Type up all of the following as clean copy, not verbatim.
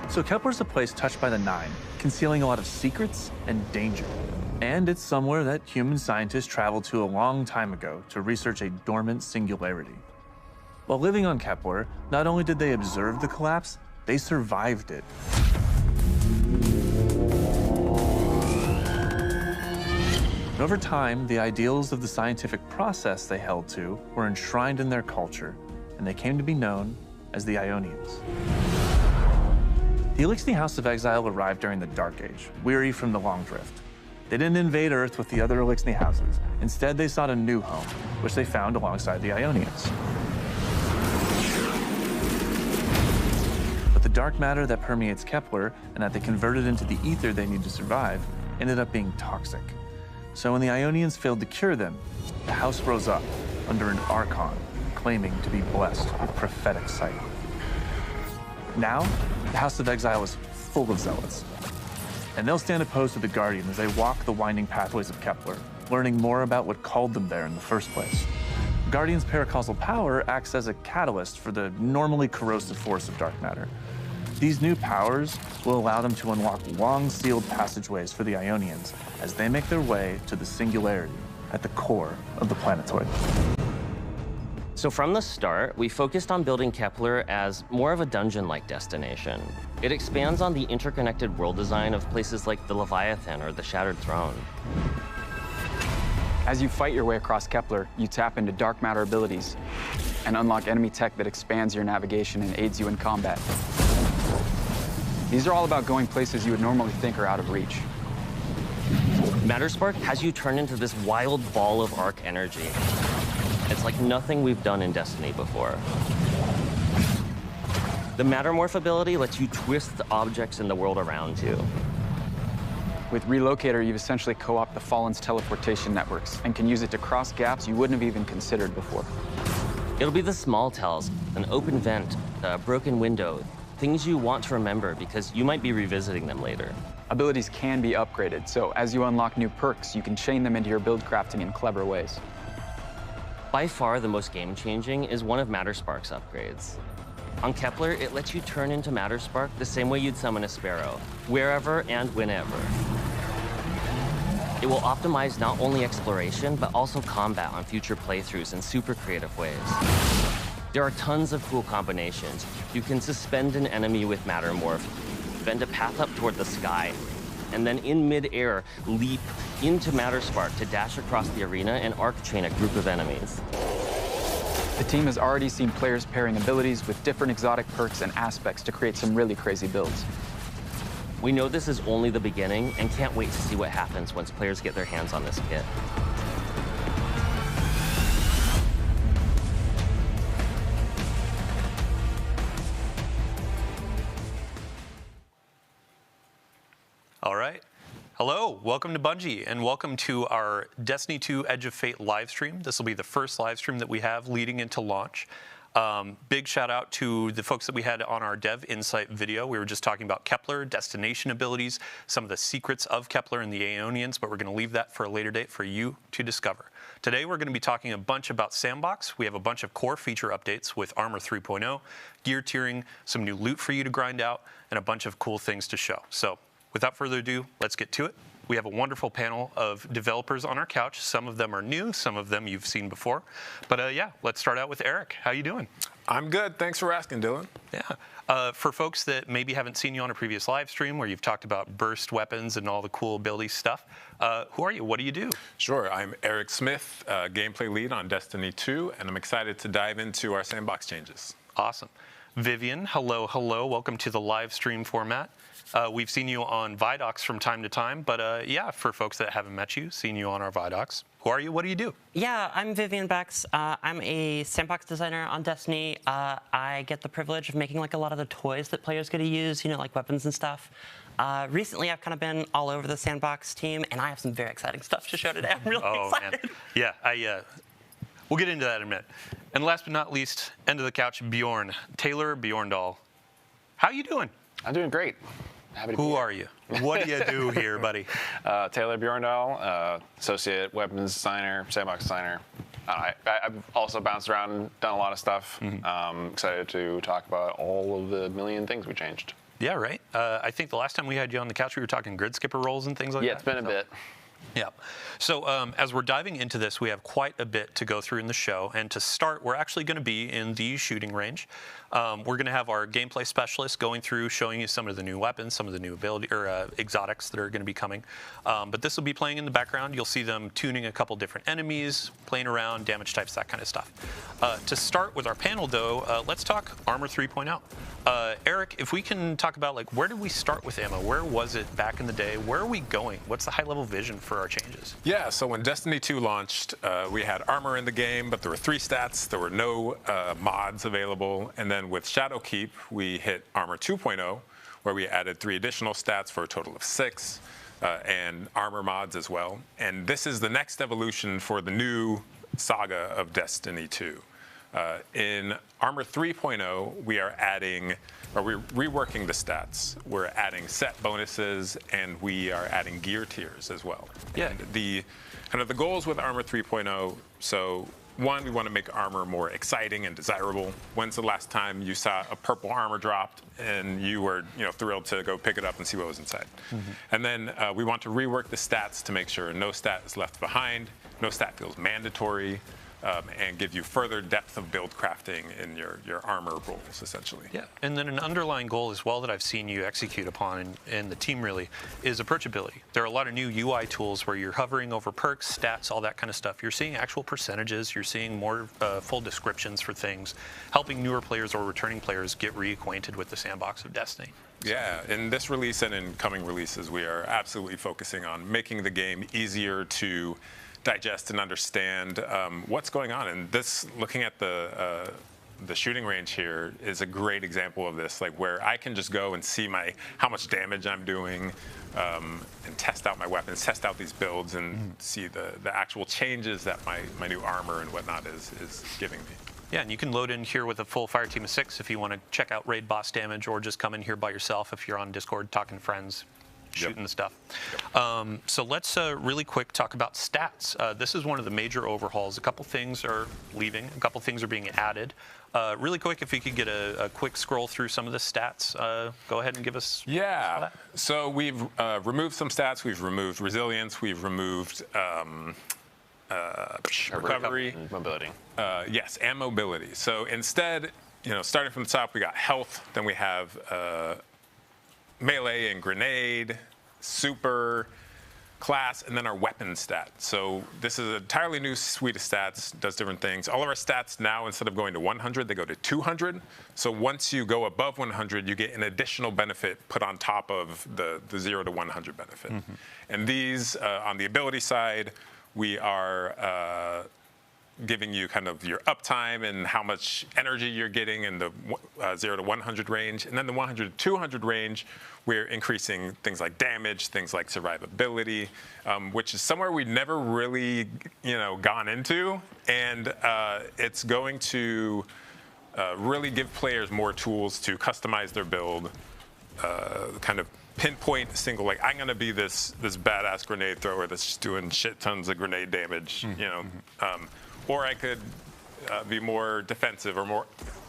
So Kepler's a place touched by the Nine, concealing a lot of secrets and danger. And it's somewhere that human scientists traveled to a long time ago to research a dormant singularity. While living on Kepler, not only did they observe the collapse, they survived it. And over time, the ideals of the scientific process they held to were enshrined in their culture, and they came to be known as the Ionians. The Elixni House of Exile arrived during the Dark Age, weary from the Long Drift. They didn't invade Earth with the other Elixni houses. Instead, they sought a new home, which they found alongside the Ionians. But the dark matter that permeates Kepler and that they converted into the ether they need to survive ended up being toxic. So when the Ionians failed to cure them, the house rose up under an archon claiming to be blessed with prophetic sight. Now, the House of Exile is full of zealots, and they'll stand opposed to the Guardian as they walk the winding pathways of Kepler, learning more about what called them there in the first place. The Guardian's paracausal power acts as a catalyst for the normally corrosive force of dark matter. These new powers will allow them to unlock long sealed passageways for the Ionians as they make their way to the singularity at the core of the planetoid. So from the start, we focused on building Kepler as more of a dungeon-like destination. It expands on the interconnected world design of places like the Leviathan or the Shattered Throne. As you fight your way across Kepler, you tap into dark matter abilities and unlock enemy tech that expands your navigation and aids you in combat. These are all about going places you would normally think are out of reach. Matterspark has you turn into this wild ball of arc energy. It's like nothing we've done in Destiny before. The Mattermorph ability lets you twist the objects in the world around you. With Relocator, you've essentially co-opted the Fallen's teleportation networks and can use it to cross gaps you wouldn't have even considered before. It'll be the small tells, an open vent, a broken window, things you want to remember because you might be revisiting them later. Abilities can be upgraded, so as you unlock new perks, you can chain them into your build crafting in clever ways. By far, the most game-changing is one of Matterspark's upgrades. On Kepler, it lets you turn into Matterspark the same way you'd summon a sparrow, wherever and whenever. It will optimize not only exploration, but also combat on future playthroughs in super creative ways. There are tons of cool combinations. You can suspend an enemy with Mattermorph, bend a path up toward the sky, and then in mid-air, leap into Matterspark to dash across the arena and arc chain a group of enemies. The team has already seen players pairing abilities with different exotic perks and aspects to create some really crazy builds. We know this is only the beginning and can't wait to see what happens once players get their hands on this kit. All right. Hello, welcome to Bungie, and welcome to our Destiny 2 Edge of Fate live stream. This will be the first live stream that we have leading into launch. Big shout out to the folks that we had on our Dev Insight video. We were just talking about Kepler, destination abilities, some of the secrets of Kepler and the Aeonians, but we're going to leave that for a later date for you to discover. Today we're going to be talking a bunch about Sandbox. We have a bunch of core feature updates with Armor 3.0, gear tiering, some new loot for you to grind out, and a bunch of cool things to show. So without further ado, let's get to it. We have a wonderful panel of developers on our couch. Some of them are new, some of them you've seen before. But yeah, let's start out with Eric. How you doing? I'm good. Thanks for asking, Dylan. Yeah. For folks that maybe haven't seen you on a previous live stream where you've talked about burst weapons and all the cool ability stuff, who are you? What do you do? Sure. I'm Eric Smith, gameplay lead on Destiny 2, and I'm excited to dive into our sandbox changes. Awesome. Vivian, hello, hello. Welcome to the live stream format. We've seen you on Vidocs from time to time, but yeah, for folks that haven't met you, seen you on our Vidocs. Who are you? What do you do? Yeah, I'm Vivian Bex. I'm a sandbox designer on Destiny. I get the privilege of making like a lot of the toys that players get to use, you know, like weapons and stuff. Recently, I've kind of been all over the sandbox team, and I have some very exciting stuff to show today. I'm really excited. Man. Yeah, we'll get into that in a minute. And last but not least, end of the couch, Bjorn. Taylor Bjorndal. How you doing? I'm doing great. Who are you? What do you do here, buddy? Taylor Bjorndal, associate weapons designer, sandbox designer. I've also bounced around and done a lot of stuff. Excited to talk about all of the million things we changed. Yeah, right. I think the last time we had you on the couch, we were talking grid skipper roles and things like that. Yeah, it's been a bit. Yeah. So as we're diving into this, we have quite a bit to go through in the show. And to start, we're actually going to be in the shooting range. We're going to have our gameplay specialist going through, showing you some of the new weapons, some of the new ability or exotics that are going to be coming. But this will be playing in the background. You'll see them tuning a couple different enemies, playing around, damage types, that kind of stuff. To start with our panel, though, let's talk Armor 3.0. Eric, if we can talk about, like, where did we start with ammo? Where was it back in the day? Where are we going? What's the high-level vision for our changes? Yeah, so when Destiny 2 launched, we had armor in the game, but there were 3 stats. There were no mods available. And then with Shadowkeep, we hit Armor 2.0, where we added 3 additional stats for a total of 6, and armor mods as well. And this is the next evolution for the new saga of Destiny 2. In Armor 3.0, we are adding, or we're reworking the stats. We're adding set bonuses, and we are adding gear tiers as well. Yeah. And the kind of the goals with Armor 3.0, so one, we want to make armor more exciting and desirable. When's the last time you saw a purple armor dropped and you were, thrilled to go pick it up and see what was inside? And then we want to rework the stats to make sure no stat is left behind, no stat feels mandatory, and give you further depth of build crafting in your armor roles, essentially. Yeah, and then an underlying goal as well that I've seen you execute upon in the team really is approachability. There are a lot of new UI tools where you're hovering over perks, stats, all that kind of stuff. You're seeing actual percentages, you're seeing more full descriptions for things, helping newer players or returning players get reacquainted with the sandbox of Destiny. Yeah, in this release and in coming releases, we are absolutely focusing on making the game easier to digest and understand what's going on. And this, looking at the shooting range here, is a great example of this, like where I can just go and see how much damage I'm doing, and test out my weapons, test out these builds, and see the actual changes that my new armor and whatnot is giving me. Yeah, and you can load in here with a full fire team of 6 if you want to check out raid boss damage, or just come in here by yourself if you're on Discord talking to friends, shooting the stuff. So let's really quick talk about stats. This is one of the major overhauls. A couple things are leaving, a couple things are being added. Really quick, if you could get a quick scroll through some of the stats, go ahead and give us. Yeah, so we've removed some stats. We've removed resilience. We've removed recovery. Mobility. Yes, and mobility. So instead, starting from the top, we got health. Then we have melee and grenade, super, class, and then our weapon stat. So this is an entirely new suite of stats, does different things. All of our stats now, instead of going to 100, they go to 200. So once you go above 100, you get an additional benefit put on top of the 0 to 100 benefit. And these, on the ability side, we are giving you kind of your uptime and how much energy you're getting in the 0 to 100 range. And then the 100 to 200 range, we're increasing things like damage, things like survivability, which is somewhere we've never really, gone into. And it's going to really give players more tools to customize their build, kind of pinpoint single, like, I'm going to be this badass grenade thrower that's just doing shit tons of grenade damage, or I could be more defensive or more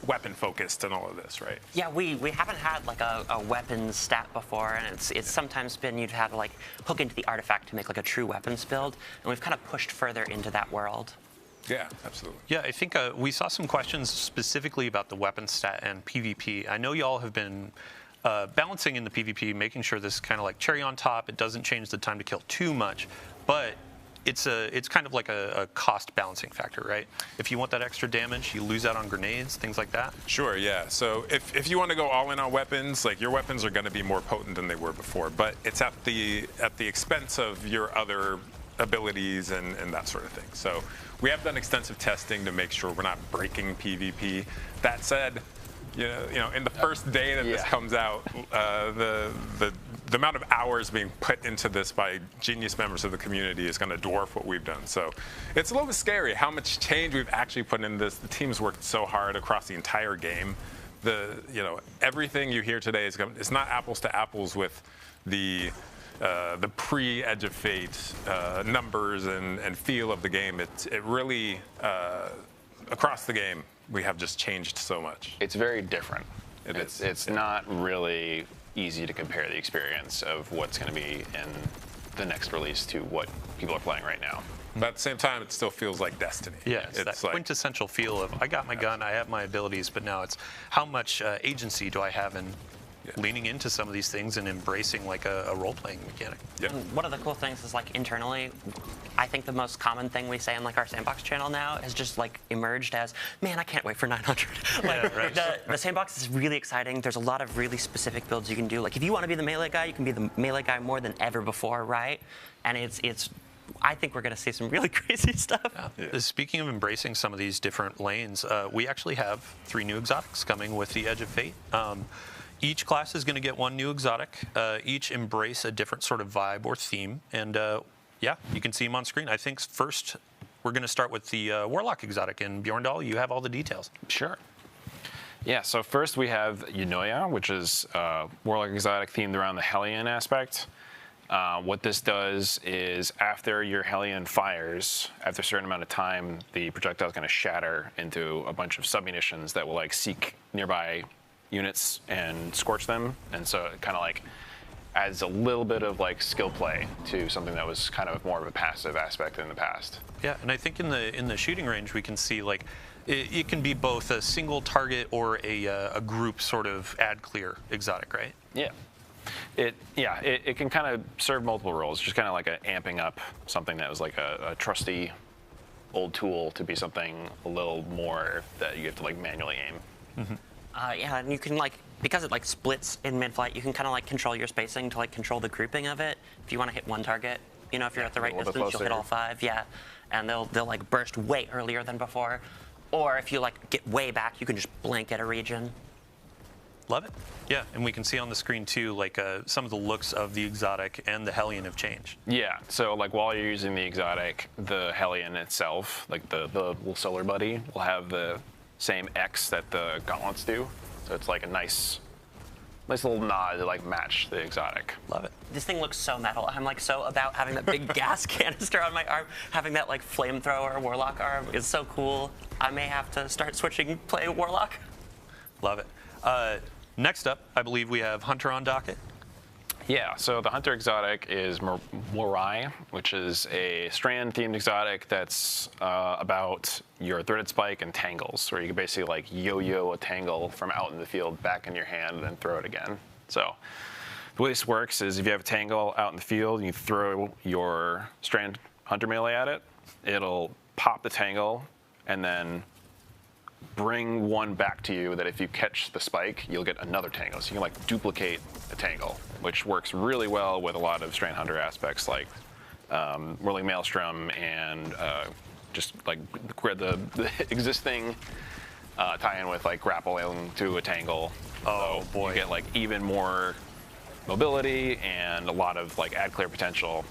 weapon focused and all of this, right? Yeah, we haven't had like a weapons stat before, and it's sometimes been you'd have to like hook into the artifact to make like a true weapons build, and we've kind of pushed further into that world. Yeah, absolutely. Yeah, I think we saw some questions specifically about the weapon stat and PvP. I know y'all have been balancing in the PvP, making sure this is kind of like cherry on top. It doesn't change the time to kill too much, but it's kind of like a cost balancing factor, right? If you want that extra damage, you lose out on grenades, things like that. Sure, yeah. So if you want to go all in on weapons, like your weapons are going to be more potent than they were before, but it's at the expense of your other abilities and that sort of thing. So we have done extensive testing to make sure we're not breaking PvP. That said, in the first day that this comes out, the amount of hours being put into this by genius members of the community is going to dwarf what we've done. So it's a little bit scary how much change we've actually put in this. The team's worked so hard across the entire game. Everything you hear today is not apples to apples with the pre-Edge of Fate numbers and feel of the game. It really, across the game, we have just changed so much. It's very different. It's not really easy to compare the experience of what's going to be in the next release to what people are playing right now. But at the same time, it still feels like Destiny. Yeah, it's that like, quintessential feel of I got my gun, I have my abilities, but now it's how much agency do I have in leaning into some of these things and embracing like a role-playing mechanic. Yeah. And one of the cool things is like internally, I think the most common thing we say on like our sandbox channel now has just like emerged as, man, I can't wait for 900. Like right. the sandbox is really exciting. There's a lot of really specific builds you can do. Like if you want to be the melee guy, you can be the melee guy more than ever before, right? And it's I think we're going to see some really crazy stuff. Speaking of embracing some of these different lanes, we actually have 3 new exotics coming with the Edge of Fate. Each class is going to get 1 new exotic. Each embrace a different sort of vibe or theme. And yeah, you can see them on screen. I think first we're going to start with the Warlock exotic. And Bjorndal, you have all the details. Sure. Yeah, so first we have Yunoya, which is Warlock exotic themed around the Hellion aspect. What this does is after your Hellion fires, after a certain amount of time, the projectile is going to shatter into a bunch of submunitions that will like seek nearby units and scorch them. And so it kind of like adds a little bit of like skill play to something that was kind of more of a passive aspect in the past. Yeah, and I think in the shooting range we can see like it can be both a single target or a group sort of ad clear exotic, right? Yeah. It can kind of serve multiple roles, just kind of like amping up something that was like a trusty old tool to be something a little more that you have to like manually aim. Mm-hmm. Yeah, and you can like, because it like splits in mid-flight, you can kind of like control your spacing to like control the grouping of it. If you want to hit one target, you know, if you're at the right distance, you'll hit all 5, yeah. And they'll like burst way earlier than before. Or if you like get way back, you can just blanket a region. Love it. Yeah, and we can see on the screen too, like some of the looks of the exotic and the Hellion have changed. Yeah, so like while you're using the exotic, the Hellion itself, like the little solar buddy, will have the same X that the gauntlets do. So it's like a nice little nod to like match the exotic. Love it. This thing looks so metal. I'm like so about having that big gas canister on my arm. Having that like flamethrower Warlock arm is so cool. I may have to start switching play Warlock. Love it. Next up, I believe we have Hunter on docket. Yeah, so the Hunter exotic is Morai, which is a strand-themed exotic that's about your threaded spike and tangles, where you can basically like yo-yo a tangle from out in the field back in your hand and then throw it again. So the way this works is if you have a tangle out in the field and you throw your strand Hunter melee at it, it'll pop the tangle and then bring one back to you that if you catch the spike, you'll get another tangle. So you can like duplicate a tangle, which works really well with a lot of Strand Hunter aspects like Whirling Maelstrom and just like the existing tie-in with like grappling to a tangle. Oh so boy. You get like even more mobility and a lot of like ad clear potential.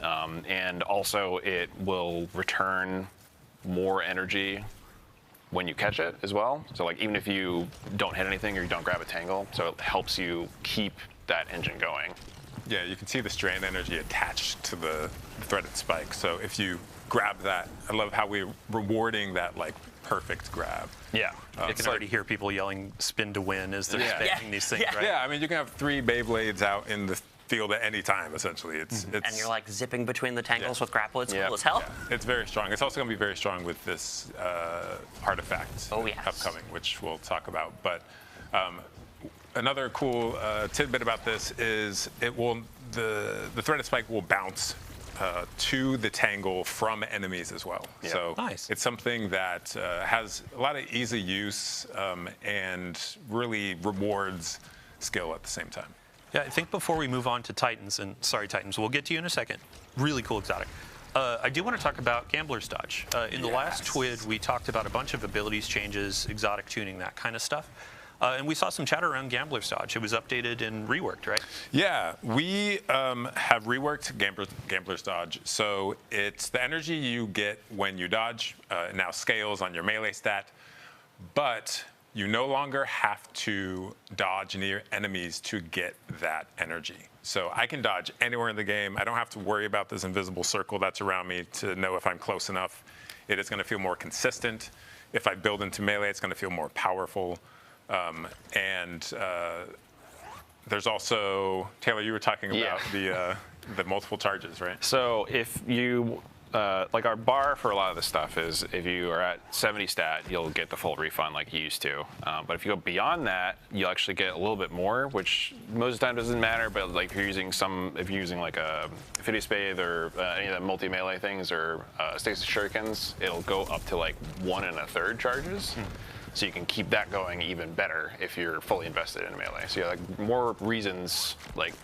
And also it will return more energy when you catch it as well. So like even if you don't hit anything or you don't grab a tangle, so it helps you keep that engine going. Yeah, you can see the strand energy attached to the threaded spike. So if you grab that, I love how we're rewarding that like perfect grab. Yeah. I can already hear people yelling spin to win as they're spamming these things, right? Yeah, I mean you can have 3 Beyblades out in the field at any time, essentially. It's And you're like zipping between the tangles with grapple. It's Yeah. cool as hell. Yeah, it's very strong. It's also going to be very strong with this artifact upcoming, which we'll talk about. But another cool tidbit about this is the threaded spike will bounce to the tangle from enemies as well. Yeah. So Nice. it's something that has a lot of easy use and really rewards skill at the same time. Yeah, I think before we move on to Titans, and sorry Titans, we'll get to you in a second. Really cool exotic. I do want to talk about Gambler's Dodge. In the last TWID, we talked about a bunch of abilities changes, exotic tuning, that kind of stuff. And we saw some chatter around Gambler's Dodge. It was updated and reworked, right? Yeah, we have reworked Gambler's Dodge. So it's the energy you get when you dodge. It now scales on your melee stat. But you no longer have to dodge near enemies to get that energy. So I can dodge anywhere in the game. I don't have to worry about this invisible circle that's around me to know if I'm close enough. It is going to feel more consistent. If I build into melee, it's going to feel more powerful. there's also, Taylor, you were talking about Yeah. the multiple charges, right? So if you, like our bar for a lot of this stuff is if you are at 70 stat, you'll get the full refund like you used to. But if you go beyond that, you'll actually get a little bit more, which most of the time doesn't matter. But like if you're using like a Infinity Spade or any of the multi-melee things or Stasis Shurikens, it'll go up to like 1 1/3 charges. So you can keep that going even better if you're fully invested in melee. So you have like more reasons like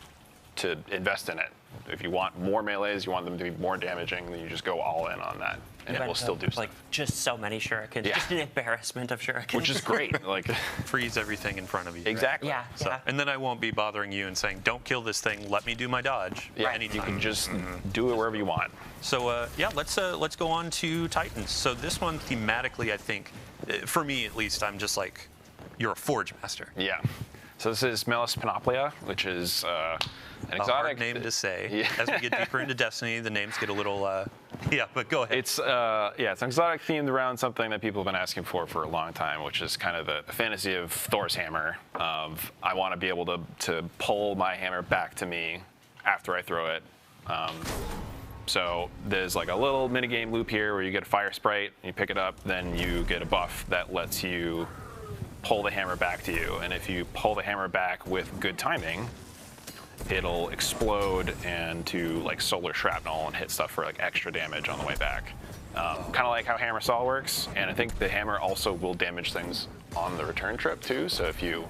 to invest in it. If you want more melees, you want them to be more damaging, then you just go all in on that, and it will still do like stuff. just so many shurikens, Yeah. just an embarrassment of shurikens. Which is great. Like Freeze everything in front of you. exactly. yeah, So, yeah. and then I won't be bothering you and saying, don't kill this thing, let me do my dodge. Yeah, anytime. you can just do it wherever you want. So yeah, let's go on to Titans. So this one thematically, I think, for me at least, I'm just like, you're a Forge Master. Yeah. So this is Melis Panoplia, which is an A exotic hard name to say. Yeah. As we get deeper into Destiny, the names get a little, yeah, but go ahead. It's it's an exotic themed around something that people have been asking for a long time, which is kind of the fantasy of Thor's hammer. Of I want to be able to pull my hammer back to me after I throw it. So there's like a little minigame loop here where you get a fire sprite, you pick it up, then you get a buff that lets you pull the hammer back to you. And if you pull the hammer back with good timing, it'll explode into like solar shrapnel and hit stuff for like extra damage on the way back. Kind of like how Hammer Saw works. And I think the hammer also will damage things on the return trip too. So if you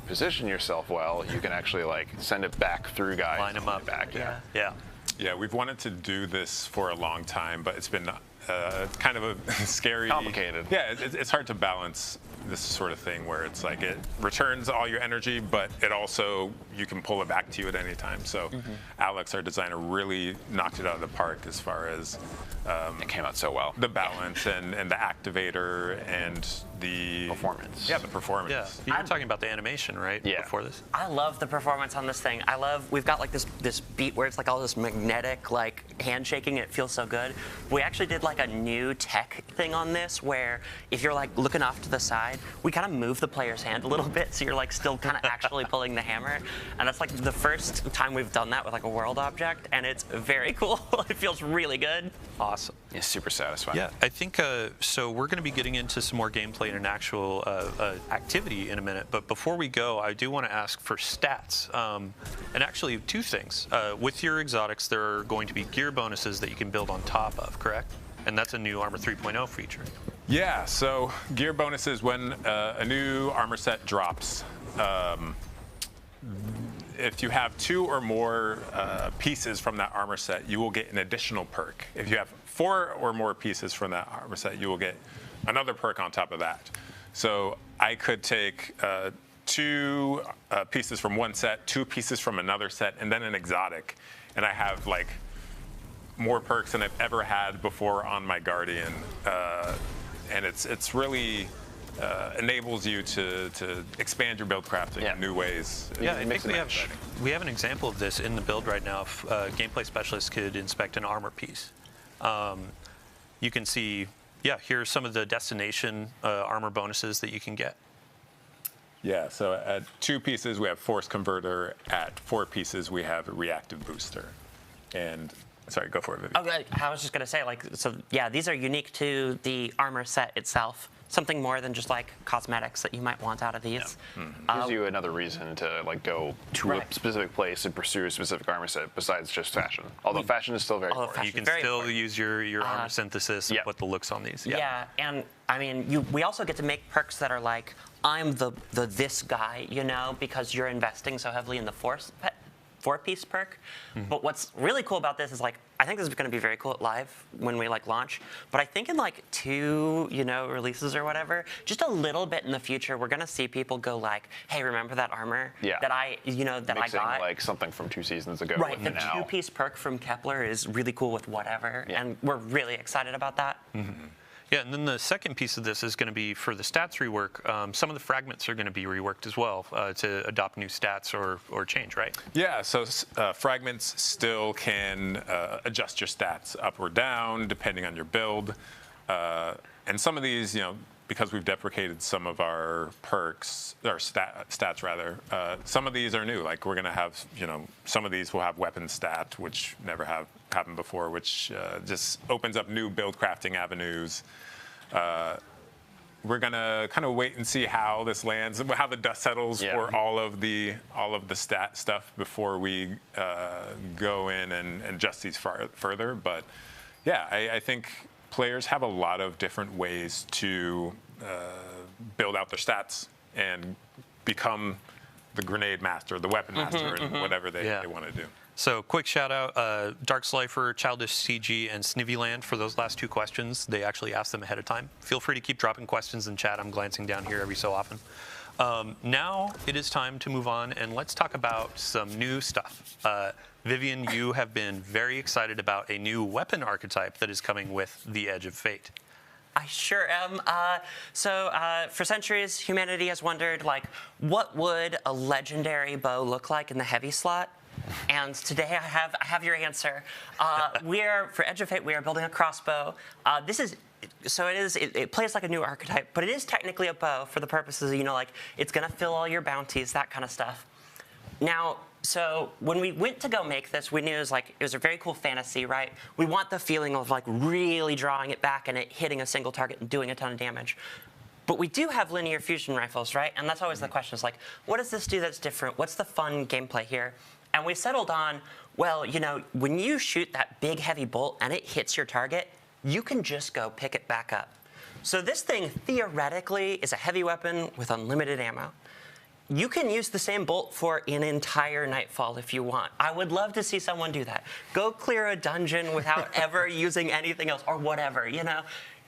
position yourself well, you can actually like send it back through guys. Line 'em on up. the back. Yeah. Yeah. Yeah, we've wanted to do this for a long time, but it's been kind of a scary... Complicated. Yeah, it's hard to balance this sort of thing where it's like it returns all your energy, but it also, you can pull it back to you at any time. So Alex, our designer, really knocked it out of the park as far as It came out so well. the balance and the activator and the... Performance. Yeah, the performance. Yeah. You were talking about the animation, right? Yeah. Before this? I love the performance on this thing. We've got like this beat where it's like all this magnetic like handshaking. It feels so good. We actually did like a new tech thing on this where if you're like looking off to the side, we kind of move the player's hand a little bit so you're like still kind of actually pulling the hammer. And that's like the first time we've done that with like a world object, and it's very cool. It feels really good. Awesome. It's super satisfying. Yeah, I think so. We're going to be getting into some more gameplay and an actual activity in a minute. But before we go, I do want to ask for stats. And actually, two things. With your exotics, there are going to be gear bonuses that you can build on top of, correct? And that's a new Armor 3.0 feature. Yeah, so gear bonuses when a new armor set drops. If you have 2 or more pieces from that armor set, you will get an additional perk. If you have 4 or more pieces from that armor set, you will get another perk on top of that. So I could take 2 pieces from one set, 2 pieces from another set, and then an exotic. And I have like more perks than I've ever had before on my Guardian. And it's really enables you to expand your build crafting in new ways. Yeah, I It think makes it we have an example of this in the build right now. If gameplay specialists could inspect an armor piece, you can see, yeah, here's some of the destination armor bonuses that you can get. Yeah, so at 2 pieces we have Force Converter. At 4 pieces we have a Reactive Booster. And sorry, go for it, Vivi. Okay, I was just gonna say, like, so yeah, these are unique to the armor set itself. Something more than just like cosmetics that you might want out of these. Gives you another reason to like go to a specific place and pursue a specific armor set besides just fashion. Although fashion is still very important. fashion- You can very still important. use your armor synthesis and put the looks on these. Yeah, and I mean, we also get to make perks that are like, I'm the this guy, you know, because you're investing so heavily in the 4-piece perk. But what's really cool about this is like, I think this is going to be very cool at live when we like launch. But I think in like 2, releases or whatever, just a little bit in the future, we're going to see people go like, hey, remember that armor that I Mixing got? like something from 2 seasons ago. Right, with the now. 2-piece perk from Kepler is really cool with whatever, and we're really excited about that. Yeah, and then the second piece of this is going to be for the stats rework. Some of the fragments are going to be reworked as well to adopt new stats or change, right? Yeah, so fragments still can adjust your stats up or down depending on your build. And some of these, because we've deprecated some of our perks, or stats rather, some of these are new. Like we're going to have, some of these will have weapon stat, which never have happened before, which just opens up new build crafting avenues. We're going to kind of wait and see how this lands, how the dust settles for all of the stat stuff before we go in and adjust these further. But yeah, I think players have a lot of different ways to build out their stats and become the grenade master, the weapon master, and whatever they want to do. So quick shout out, Dark Slifer, Childish CG, and Snivvyland for those last 2 questions. They actually asked them ahead of time. Feel free to keep dropping questions in chat. I'm glancing down here every so often. Now it is time to move on, and let's talk about some new stuff. Vivian, you have been very excited about a new weapon archetype that is coming with the Edge of Fate. I sure am. For centuries, humanity has wondered, what would a legendary bow look like in the heavy slot? And today I have your answer. For Edge of Fate, we are building a crossbow. It plays like a new archetype, but it is technically a bow for the purposes of, it's going to fill all your bounties, that kind of stuff. Now, so when we went to go make this, we knew it was a very cool fantasy, right? We want the feeling of really drawing it back and it hitting a single target and doing a ton of damage. But we do have linear fusion rifles, right? And that's always the question, is what does this do that's different? What's the fun gameplay here? And we settled on, well, when you shoot that big heavy bolt and it hits your target, you can just go pick it back up. So this thing theoretically is a heavy weapon with unlimited ammo. You can use the same bolt for an entire Nightfall if you want. I would love to see someone do that. Go clear a dungeon without ever using anything else or whatever,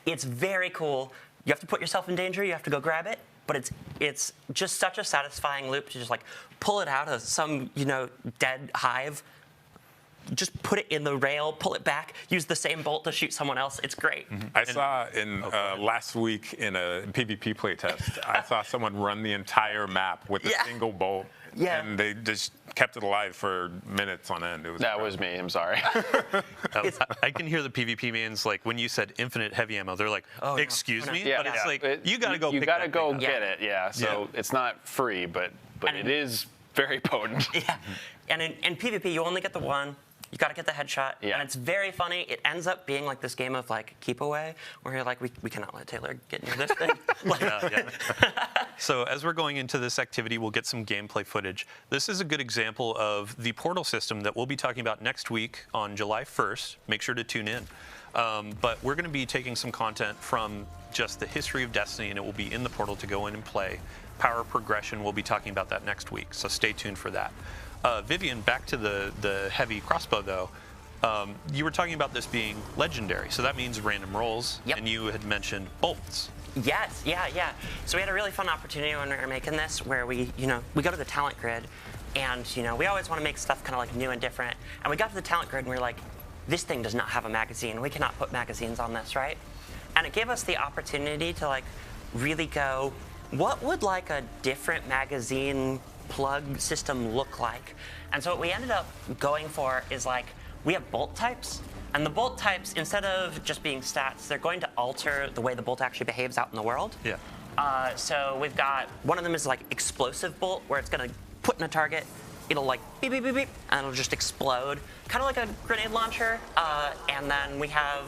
It's very cool. You have to put yourself in danger. You have to go grab it. But it's just such a satisfying loop to just pull it out of some, dead hive, just put it in the rail, pull it back, use the same bolt to shoot someone else. It's great. I saw last week in a PvP playtest, I saw someone run the entire map with a single bolt. Yeah. And they just kept it alive for minutes on end. That was me. I'm sorry. I can hear the PvP mans, when you said infinite heavy ammo, they're like, excuse me? Yeah. But it's you got to go You pick got to that go thing up. get it, So it's not free, but it is very potent. Yeah. And in PvP, you only get the one. You got to get the headshot, and it's very funny. It ends up being this game of keep away, where you're we cannot let Taylor get near this thing. So as we're going into this activity, we'll get some gameplay footage. This is a good example of the portal system that we'll be talking about next week on July 1st. Make sure to tune in. But we're going to be taking some content from just the history of Destiny, and it will be in the portal to go in and play. Power progression, we'll be talking about that next week, so stay tuned for that. Vivian, back to the heavy crossbow, though. You were talking about this being legendary, so that means random rolls, and you had mentioned bolts. Yes, yeah. So we had a really fun opportunity when we were making this, where we go to the talent grid, and we always want to make stuff kind of new and different. And we got to the talent grid, and we were this thing does not have a magazine. We cannot put magazines on this, right? And it gave us the opportunity to really go, what would a different magazine plug system look like? And so what we ended up going for is we have bolt types, and the bolt types, instead of just being stats, they're going to alter the way the bolt actually behaves out in the world. Yeah. So we've got, one of them is explosive bolt, where it's going to put in a target, it'll beep, beep, beep, beep, and it'll just explode, kind of like a grenade launcher. And then we have,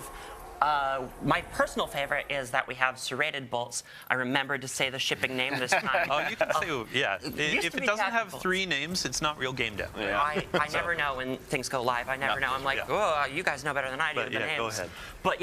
my personal favorite is that we have serrated bolts. I remembered to say the shipping name this time. Oh, you can say, yeah. If it doesn't have bolts. 3 names, it's not real game dev. Yeah. I never know when things go live. I never know. I'm oh, you guys know better than I do the names. Go ahead. But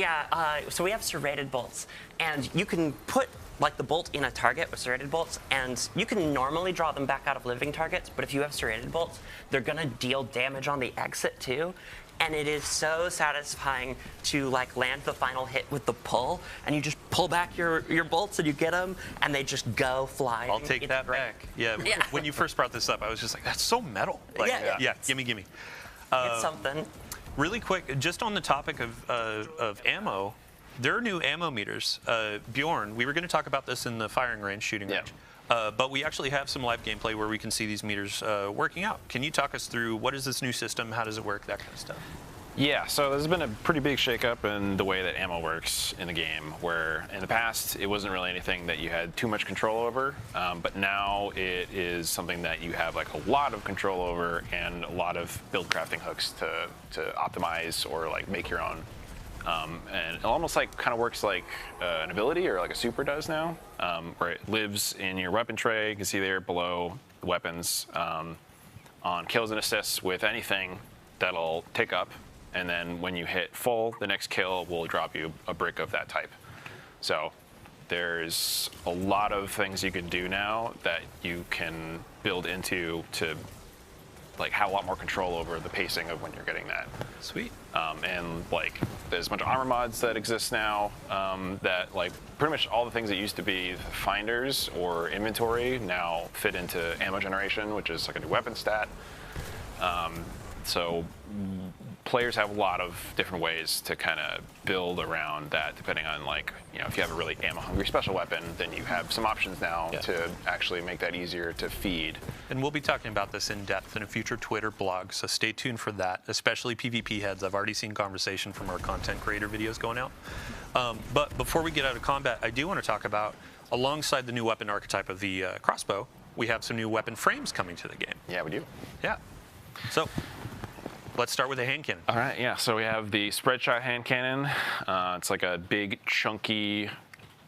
so we have serrated bolts, and you can put the bolt in a target with serrated bolts, and you can normally draw them back out of living targets, but if you have serrated bolts, they're gonna deal damage on the exit too. And it is so satisfying to land the final hit with the pull, and you just pull back your bolts and you get them, and they just go flying. I'll take that back. Yeah. When you first brought this up, I was just that's so metal. Yeah. Gimme. It's something. Really quick, just on the topic of ammo, there are new ammo meters. Bjorn, we were going to talk about this in the firing range, shooting range. But we actually have some live gameplay where we can see these meters working out. Can you talk us through what is this new system? How does it work? That kind of stuff. Yeah, so there's been a pretty big shakeup in the way that ammo works in the game, where in the past it wasn't really anything that you had too much control over, but now it is something that you have like a lot of control over and a lot of build crafting hooks to optimize or like make your own. And it almost like kind of works like an ability or like a super does now, where it lives in your weapon tray. You can see there below the weapons on kills and assists with anything that'll tick up. And then when you hit full, the next kill will drop you a brick of that type. So there's a lot of things you can do now that you can build into to like have a lot more control over the pacing of when you're getting that. Sweet. And like there's a bunch of armor mods that exist now that like pretty much all the things that used to be finders or inventory now fit into ammo generation, which is like a new weapon stat. So players have a lot of different ways to kind of build around that, depending on like, you know, if you have a really ammo-hungry special weapon, then you have some options now to actually make that easier to feed. And we'll be talking about this in depth in a future Twitter blog, so stay tuned for that, especially PvP heads. I've already seen conversation from our content creator videos going out. But before we get out of combat, I do want to talk about, alongside the new weapon archetype of the crossbow, we have some new weapon frames coming to the game. Yeah, we do. Yeah. So let's start with the hand cannon. All right, yeah, so we have the spread shot hand cannon. It's like a big, chunky,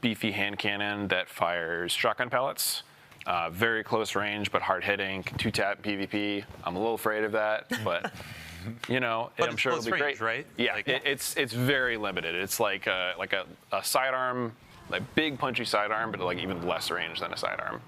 beefy hand cannon that fires shotgun pellets. Very close range, but hard hitting. 2-tap PvP. I'm a little afraid of that, but you know, But I'm it's sure it'll close be range, great. right? Yeah, Like- it's very limited. It's like a sidearm, like big punchy sidearm, but like even less range than a sidearm.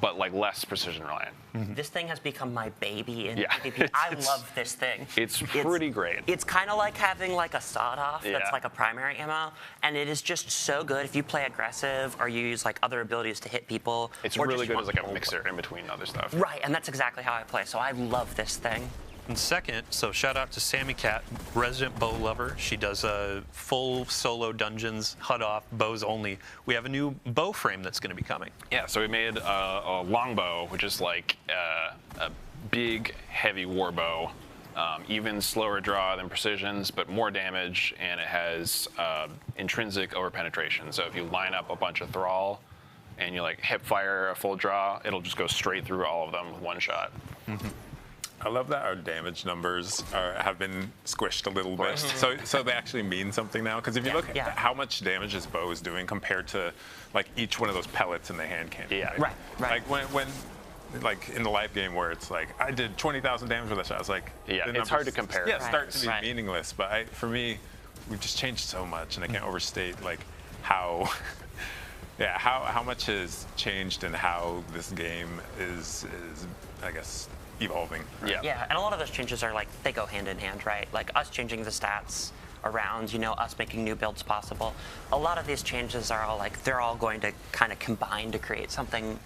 But like less precision reliant. This thing has become my baby in Yeah. PvP. I love this thing. It's pretty great. It's kind of like having like a sawed-off Yeah. that's like a primary ammo, and it is just so good if you play aggressive or you use like other abilities to hit people. It's or really just good want as like a to- mixer in between other stuff. Right, and that's exactly how I play. So I love this thing. And second, so shout out to Sammy Cat, resident bow lover. She does full solo dungeons, HUD off, bows only. We have a new bow frame that's going to be coming. Yeah, so we made a longbow, which is like a big, heavy war bow. Even slower draw than precisions, but more damage, and it has intrinsic overpenetration. So if you line up a bunch of thrall and you like hip fire a full draw, it'll just go straight through all of them with one shot. I love that our damage numbers have been squished a little bit, so they actually mean something now. Because if you look at how much damage this bow is doing compared to like each one of those pellets in the hand cannon. Yeah. Right. Like when like in the live game where it's like I did 20,000 damage with a shot. I was like, Yeah, the it's hard to numbers- compare. Yeah, start Right. to be Right. meaningless. But for me, we've just changed so much, and I can't overstate like how. Yeah, how much has changed and how this game is I guess, evolving. Right? Yeah. Yeah, and a lot of those changes are like, they go hand in hand, right? Like us changing the stats around, you know, us making new builds possible. A lot of these changes are all like, they're all going to kind of combine to create something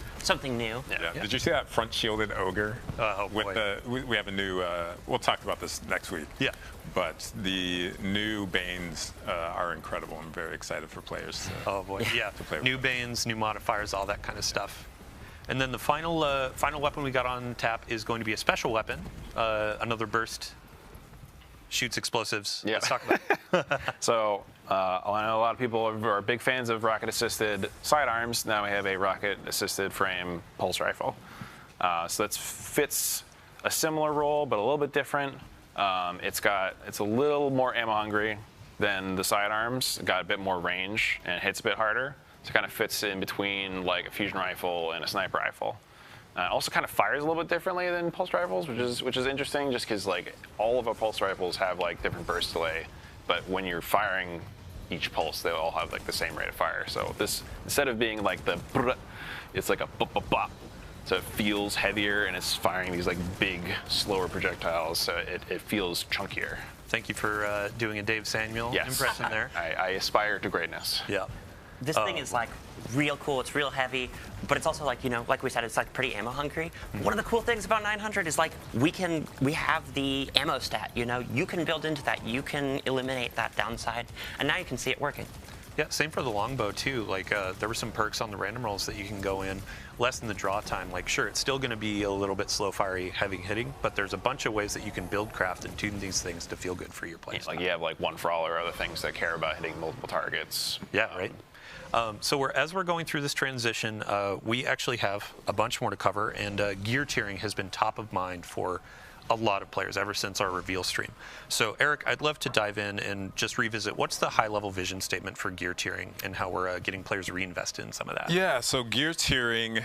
new. Yeah. Did you see that front shielded ogre? Oh, with boy. we have a new. We'll talk about this next week. Yeah. But the new Banes are incredible. I'm very excited for players. Oh boy, yeah. play with New them. banes, new modifiers, all that kind of stuff. And then the final weapon we got on tap is going to be a special weapon, another burst, shoots explosives. Yeah. Let's talk about it. So I know a lot of people are big fans of rocket-assisted sidearms. Now we have a rocket-assisted frame pulse rifle. So that fits a similar role, but a little bit different. It's a little more ammo hungry than the sidearms. Got a bit more range and hits a bit harder. So it kind of fits in between like a fusion rifle and a sniper rifle. Also kind of fires a little bit differently than pulse rifles, which is interesting, just because like all of our pulse rifles have like different burst delay, but when you're firing each pulse, they all have like the same rate of fire. So this, instead of being like the brr, it's like a bop bop bop. So it feels heavier and it's firing these like big, slower projectiles. So it feels chunkier. Thank you for doing a Dave Samuel Yes. impression there. I aspire to greatness. Yeah. This thing is like real cool. It's real heavy, but it's also like, you know, like we said, it's like pretty ammo hungry. One of the cool things about 900 is like we have the ammo stat. You know, you can build into that. You can eliminate that downside, and now you can see it working. Yeah, same for the longbow too. Like there were some perks on the random rolls that you can go in, less than the draw time. Like sure, it's still going to be a little bit slow fiery, heavy hitting, but there's a bunch of ways that you can build craft and tune these things to feel good for your play. Like you have like one for all or other things that care about hitting multiple targets. Yeah, right. So as we're going through this transition, we actually have a bunch more to cover, and gear tiering has been top of mind for a lot of players ever since our reveal stream. So Eric, I'd love to dive in and just revisit what's the high-level vision statement for gear tiering and how we're getting players reinvested in some of that. Yeah, so gear tiering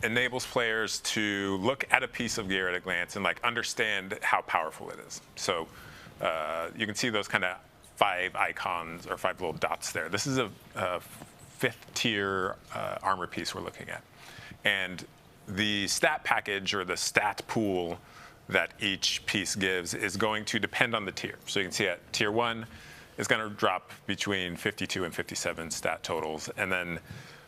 enables players to look at a piece of gear at a glance and like understand how powerful it is. So you can see those kind of 5 icons or 5 little dots there. This is a 5th tier armor piece we're looking at. And the stat package or the stat pool that each piece gives is going to depend on the tier. So you can see at tier 1 is going to drop between 52 and 57 stat totals. And then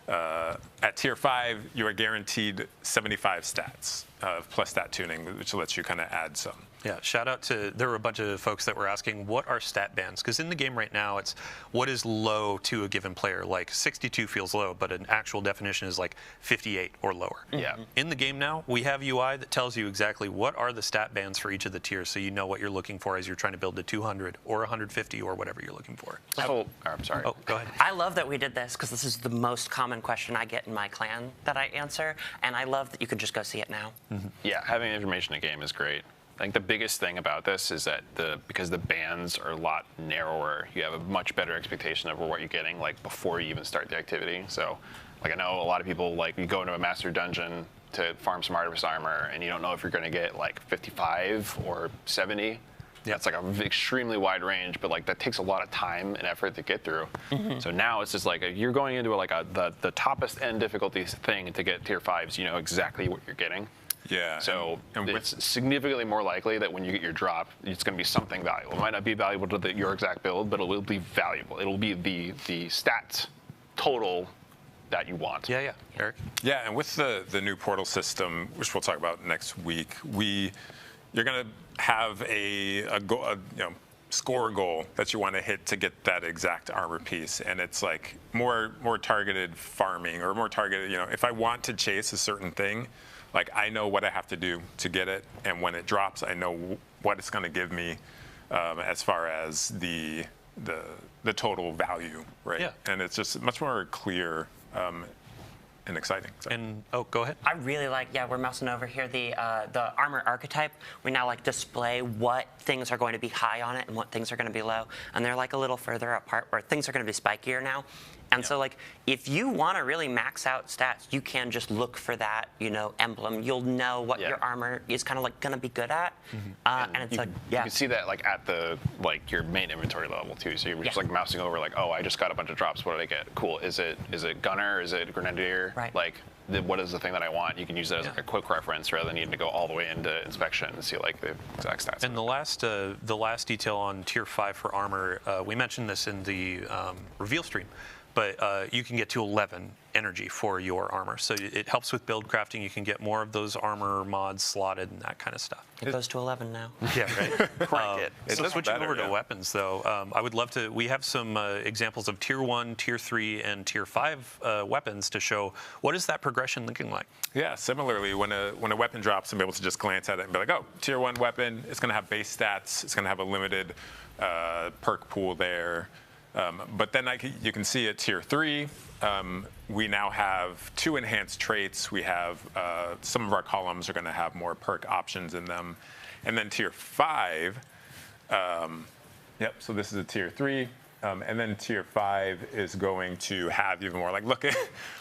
at tier 5, you are guaranteed 75 stats plus stat tuning, which lets you kind of add some. Yeah, shout out to, there were a bunch of folks that were asking, what are stat bands? Because in the game right now, it's what is low to a given player. Like 62 feels low, but an actual definition is like 58 or lower. Yeah. In the game now, we have UI that tells you exactly what are the stat bands for each of the tiers, so you know what you're looking for as you're trying to build a 200 or 150 or whatever you're looking for. I'm sorry. Oh, go ahead. I love that we did this because this is the most common question I get in my clan that I answer, and I love that you can just go see it now. Yeah, having information in game is great. I think the biggest thing about this is that because the bands are a lot narrower, you have a much better expectation of what you're getting like before you even start the activity. So, like I know a lot of people like you go into a master dungeon to farm some artifice armor, and you don't know if you're going to get like 55 or 70. That's like an extremely wide range, but like that takes a lot of time and effort to get through. So now it's just like you're going into the toppest end difficulty thing to get tier 5s. You know exactly what you're getting. Yeah. So it's significantly more likely that when you get your drop, it's going to be something valuable. It might not be valuable to your exact build, but it will be valuable. It'll be the stats total that you want. Yeah, Eric? Yeah, and with the new portal system, which we'll talk about next week, you're going to have a score goal that you want to hit to get that exact armor piece, and it's like more targeted farming or more targeted. If I want to chase a certain thing, like I know what I have to do to get it, and when it drops, I know what it's going to give me as far as the total value, right? Yeah. And it's just much more clear and exciting. So. And go ahead. I really like, we're mousing over here, the armor archetype. We now like display what things are going to be high on it and what things are going to be low. And they're like a little further apart where things are going to be spikier now. And so like, if you want to really max out stats, you can just look for that, emblem. You'll know what your armor is kind of like going to be good at. And it's you can see that like at your main inventory level too. So you're just like mousing over like, oh, I just got a bunch of drops. What did I get? Cool. Is it gunner? Is it grenadier? Right. Like, what is the thing that I want? You can use that as like a quick reference rather than needing to go all the way into inspection and see like the exact stats. And the last detail on tier 5 for armor, we mentioned this in the reveal stream, but you can get to 11 energy for your armor. So it helps with build crafting. You can get more of those armor mods slotted and that kind of stuff. It goes to 11 now. Yeah, right. Crank it. So switching over to weapons, though, I would love to. We have some examples of tier 1, tier 3, and tier 5 weapons to show what is that progression looking like. Yeah, similarly, when a weapon drops, I'm able to just glance at it and be like, oh, tier 1 weapon, it's going to have base stats, it's going to have a limited perk pool there. But then you can see at tier 3, we now have 2 enhanced traits. We have some of our columns are going to have more perk options in them. And then tier 5, so this is a tier 3. And then tier 5 is going to have even more. Like, look at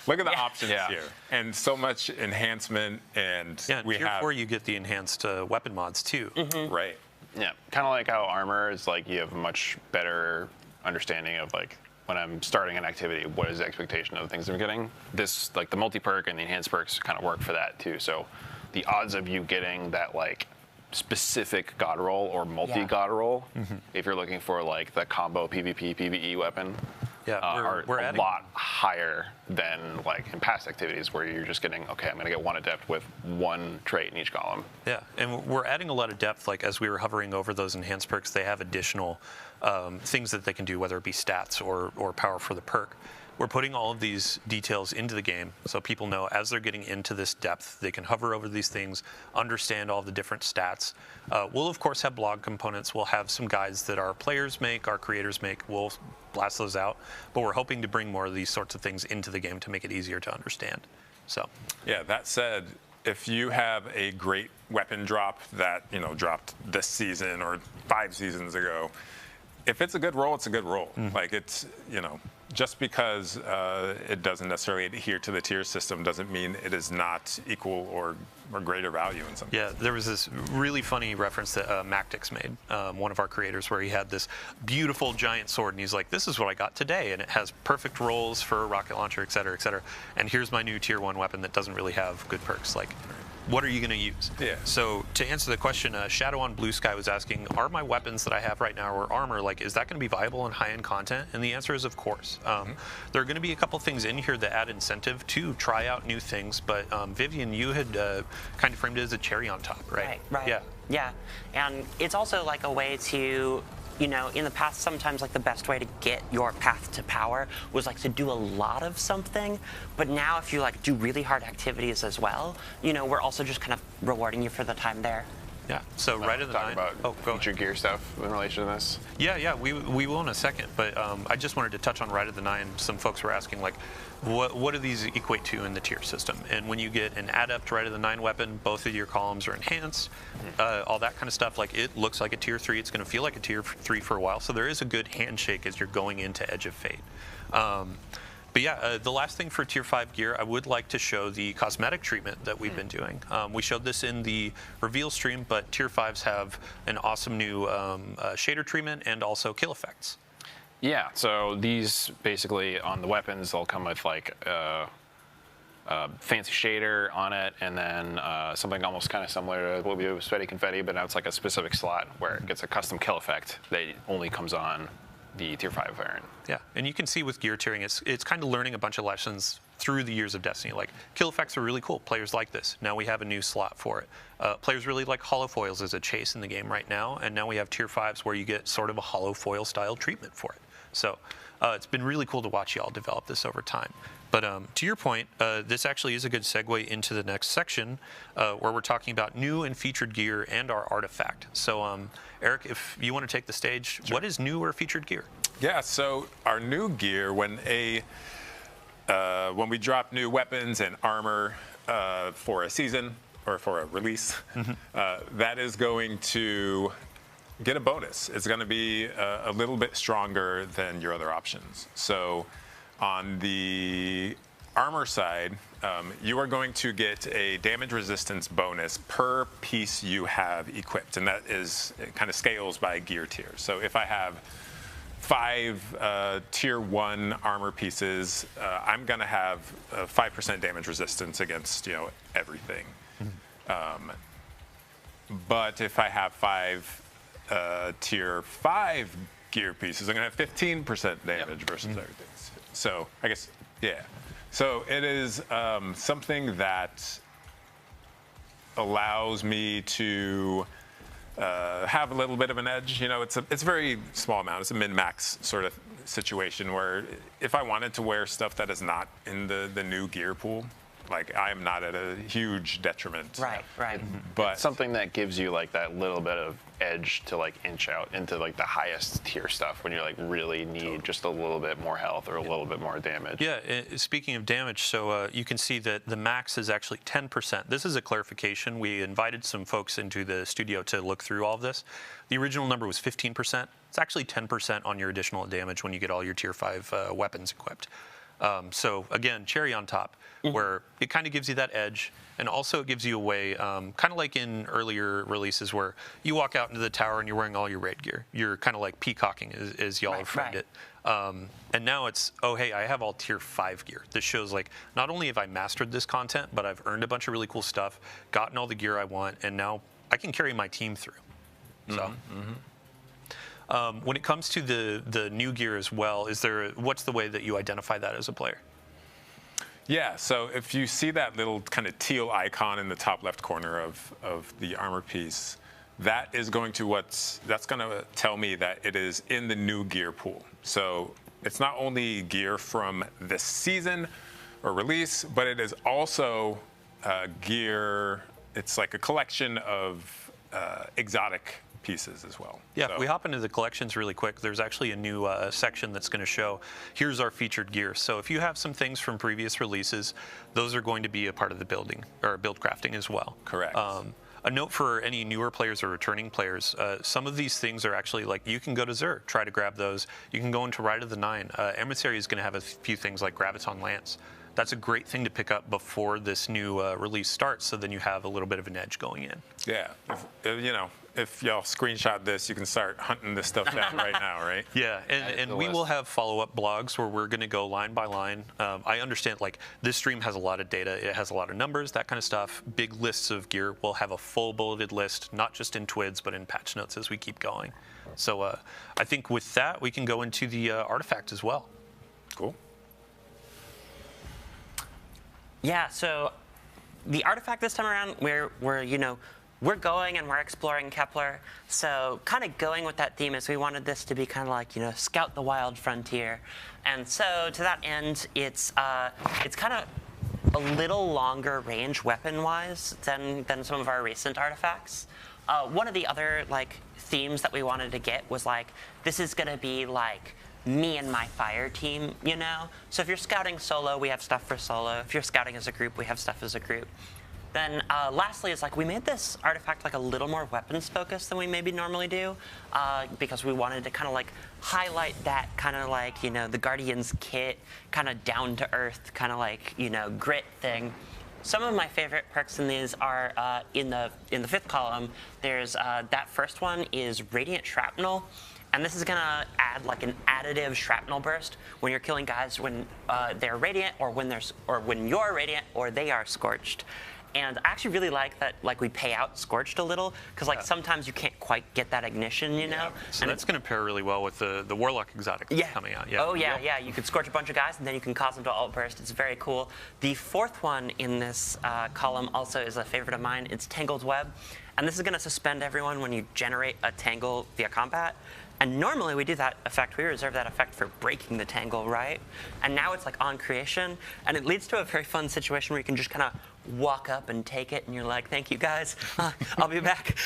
the options here. And so much enhancement. And we tier have 4, you get the enhanced weapon mods, too. Right. Yeah, kind of like how armor is like you have a much better understanding of like when I'm starting an activity, what is the expectation of the things I'm getting. This, like the multi-perk and the enhanced perks kind of work for that too. So the odds of you getting that like specific god roll or multi-god roll, if you're looking for like the combo PvP, PvE weapon, Yeah, are we're a adding lot higher than like in past activities where you're just getting, okay, I'm going to get 1 adept with 1 trait in each column. Yeah, and we're adding a lot of depth. Like as we were hovering over those enhanced perks, they have additional things that they can do, whether it be stats or power for the perk. We're putting all of these details into the game so people know as they're getting into this depth, they can hover over these things, understand all the different stats. We'll, of course, have blog components. We'll have some guides that our players make, our creators make. We'll blast those out. But we're hoping to bring more of these sorts of things into the game to make it easier to understand. So, yeah, that said, if you have a great weapon drop that, dropped this season or 5 seasons ago, if it's a good roll, it's a good roll. Like it's, just because it doesn't necessarily adhere to the tier system doesn't mean it is not equal or greater value in some cases. Yeah, there was this really funny reference that Mactix made, one of our creators, where he had this beautiful giant sword, and he's like, this is what I got today, and it has perfect rolls for a rocket launcher, et cetera, and here's my new tier 1 weapon that doesn't really have good perks. Like, what are you going to use? Yeah. So to answer the question, Shadow on Blue Sky was asking, are my weapons that I have right now or armor, like, is that going to be viable in high-end content? And the answer is, of course. There are going to be a couple things in here that add incentive to try out new things, but Vivian, you had kind of framed it as a cherry on top, right? Right. Yeah, and it's also like a way to, in the past, sometimes like the best way to get your path to power was like to do a lot of something. But now if you like do really hard activities as well, we're also just kind of rewarding you for the time there. Yeah, so right at the talk 9. about future gear stuff in relation to this. Yeah, we will in a second, but I just wanted to touch on right at the 9. Some folks were asking, like, what do these equate to in the tier system? And when you get an adept right at the 9 weapon, both of your columns are enhanced, all that kind of stuff. Like, it looks like a tier 3. It's going to feel like a tier 3 for a while. So there is a good handshake as you're going into Edge of Fate. But yeah, the last thing for Tier 5 gear, I would like to show the cosmetic treatment that we've been doing. We showed this in the reveal stream, but Tier 5s have an awesome new shader treatment and also kill effects. Yeah, so these basically on the weapons, they'll come with like fancy shader on it, and then something almost kind of similar to what we do with Sweaty Confetti, but now it's like a specific slot where it gets a custom kill effect that only comes on the Tier 5 variant. Yeah, and you can see with gear tiering, it's kind of learning a bunch of lessons through the years of Destiny. Like, kill effects are really cool. Players like this. Now we have a new slot for it. Players really like hollow foils as a chase in the game right now, and now we have Tier 5s where you get sort of a hollow foil style treatment for it. So it's been really cool to watch y'all develop this over time. But to your point, this actually is a good segue into the next section where we're talking about new and featured gear and our artifact. So Eric, if you want to take the stage, What is new or featured gear? Yeah, so our new gear, when we drop new weapons and armor for a season or for a release, that is going to get a bonus. It's going to be a little bit stronger than your other options. So on the armor side, you are going to get a damage resistance bonus per piece you have equipped, and that is, it kind of scales by gear tier. So if I have 5 tier 1 armor pieces, I'm going to have 5% damage resistance against everything. But if I have 5 tier 5 gear pieces, I'm going to have 15% damage versus everything. So I guess, yeah. So it is something that allows me to have a little bit of an edge. It's a very small amount. It's a min-max sort of situation where if I wanted to wear stuff that is not in the new gear pool, like, I am not at a huge detriment. Right. But something that gives you like that little bit of edge to like inch out into like the highest tier stuff when you like really need just a little bit more health or a little bit more damage. Yeah, speaking of damage, so you can see that the max is actually 10%. This is a clarification. We invited some folks into the studio to look through all of this. The original number was 15%. It's actually 10% on your additional damage when you get all your tier 5 weapons equipped. So again, cherry on top, where it kind of gives you that edge, and also it gives you a way, kind of like in earlier releases where you walk out into the tower and you're wearing all your raid gear. You're kind of like peacocking, as y'all have framed it. And now it's, oh, hey, I have all tier 5 gear. This shows like, not only have I mastered this content, but I've earned a bunch of really cool stuff, gotten all the gear I want, and now I can carry my team through. So. When it comes to the new gear as well, what's the way that you identify that as a player? Yeah, so if you see that little kind of teal icon in the top left corner of the armor piece, that is going to that's going to tell me that it is in the new gear pool. So it's not only gear from this season or release, but it is also gear. It's like a collection of exotic pieces as well. Yeah, so. If we hop into the collections really quick, there's actually a new section that's going to show, here's our featured gear. So if you have some things from previous releases, those are going to be a part of the build crafting as well. Correct. A note for any newer players or returning players, some of these things are actually like, you can go to Xur, try to grab those. You can go into Rite of the Nine. Emissary is going to have a few things like Graviton Lance. That's a great thing to pick up before this new release starts, so then you have a little bit of an edge going in. Yeah, if y'all screenshot this, you can start hunting this stuff down right now, right? Yeah, and we will have follow-up blogs where we're going to go line by line. I understand, like, this stream has a lot of data. It has a lot of numbers, that kind of stuff. Big lists of gear. We'll have a full bulleted list, not just in TWIDs, but in patch notes as we keep going. So I think with that, we can go into the artifact as well. Cool. Yeah, so the artifact this time around, we're going and we're exploring Kepler. So kind of going with that theme is we wanted this to be kind of like, scout the wild frontier. And so to that end, it's kind of a little longer range weapon-wise than some of our recent artifacts. One of the other themes that we wanted to get was this is going to be me and my fire team, So if you're scouting solo, we have stuff for solo. If you're scouting as a group, we have stuff as a group. Then lastly is we made this artifact a little more weapons focused than we maybe normally do, because we wanted to kind of highlight that kind of the Guardian's kit, kind of down to earth, kind of grit thing. Some of my favorite perks in these are in the fifth column. There's that first one is Radiant Shrapnel. And this is going to add an additive shrapnel burst when you're killing guys when they're radiant, or when you're radiant or they are scorched. And I actually really like that we pay out scorched a little, because sometimes you can't quite get that ignition, Yeah. So and that's going to pair really well with the Warlock exotic coming out. Yeah. Oh yeah. You could scorch a bunch of guys and then you can cause them to alt burst. It's very cool. The fourth one in this column also is a favorite of mine. It's Tangled Web. And this is going to suspend everyone when you generate a tangle via combat. And normally we do that effect, we reserve that effect for breaking the tangle, right? And now it's on creation, and it leads to a very fun situation where you can just kind of walk up and take it, and you're like, thank you guys, I'll be back.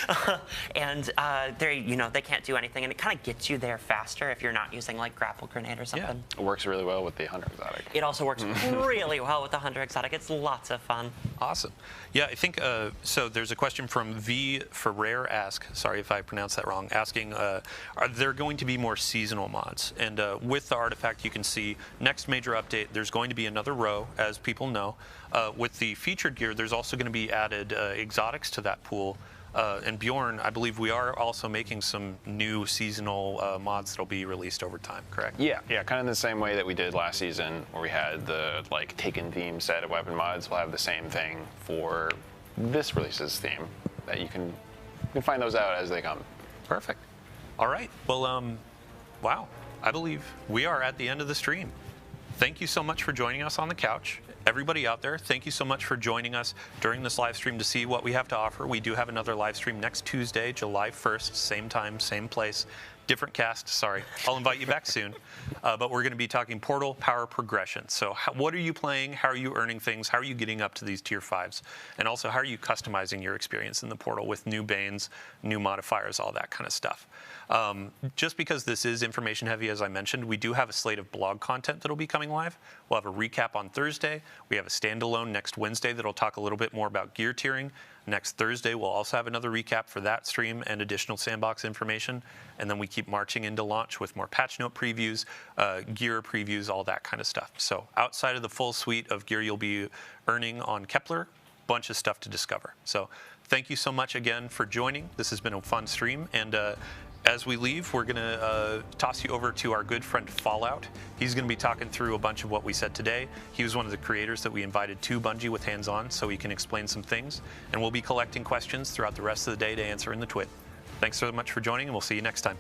And they can't do anything, and it kind of gets you there faster if you're not using grapple grenade or something. Yeah. It works really well with the Hunter exotic. It also works really well with the Hunter exotic. It's lots of fun. Awesome. Yeah, I think, so there's a question from V Ferrer sorry if I pronounced that wrong, asking, are there going to be more seasonal mods? And with the artifact, you can see next major update, there's going to be another row, as people know. With the featured gear, there's also going to be added exotics to that pool. And Bjorn, I believe we are also making some new seasonal mods that'll be released over time, correct? Yeah, kind of in the same way that we did last season, where we had the Taken theme set of weapon mods. We'll have the same thing for this release's theme. That you can find those out as they come. Perfect. All right. Well, wow. I believe we are at the end of the stream. Thank you so much for joining us on the couch. Everybody out there, thank you so much for joining us during this live stream to see what we have to offer. We do have another live stream next Tuesday, July 1st, same time, same place. Different cast, sorry. I'll invite you back soon. But we're going to be talking Portal Power Progression. So what are you playing? How are you earning things? How are you getting up to these tier 5s? And also, how are you customizing your experience in the Portal with new Banes, new modifiers, all that kind of stuff? Just because this is information heavy, as I mentioned, we do have a slate of blog content that'll be coming live. We'll have a recap on Thursday. We have a standalone next Wednesday that'll talk a little bit more about gear tiering. Next Thursday, we'll also have another recap for that stream and additional sandbox information. And then we keep marching into launch with more patch note previews, gear previews, all that kind of stuff. So outside of the full suite of gear you'll be earning on Kepler, bunch of stuff to discover. So thank you so much again for joining. This has been a fun stream. And as we leave, we're going to toss you over to our good friend Fallout. He's going to be talking through a bunch of what we said today. He was one of the creators that we invited to Bungie with hands-on, so he can explain some things. And we'll be collecting questions throughout the rest of the day to answer in the TWID. Thanks so much for joining, and we'll see you next time.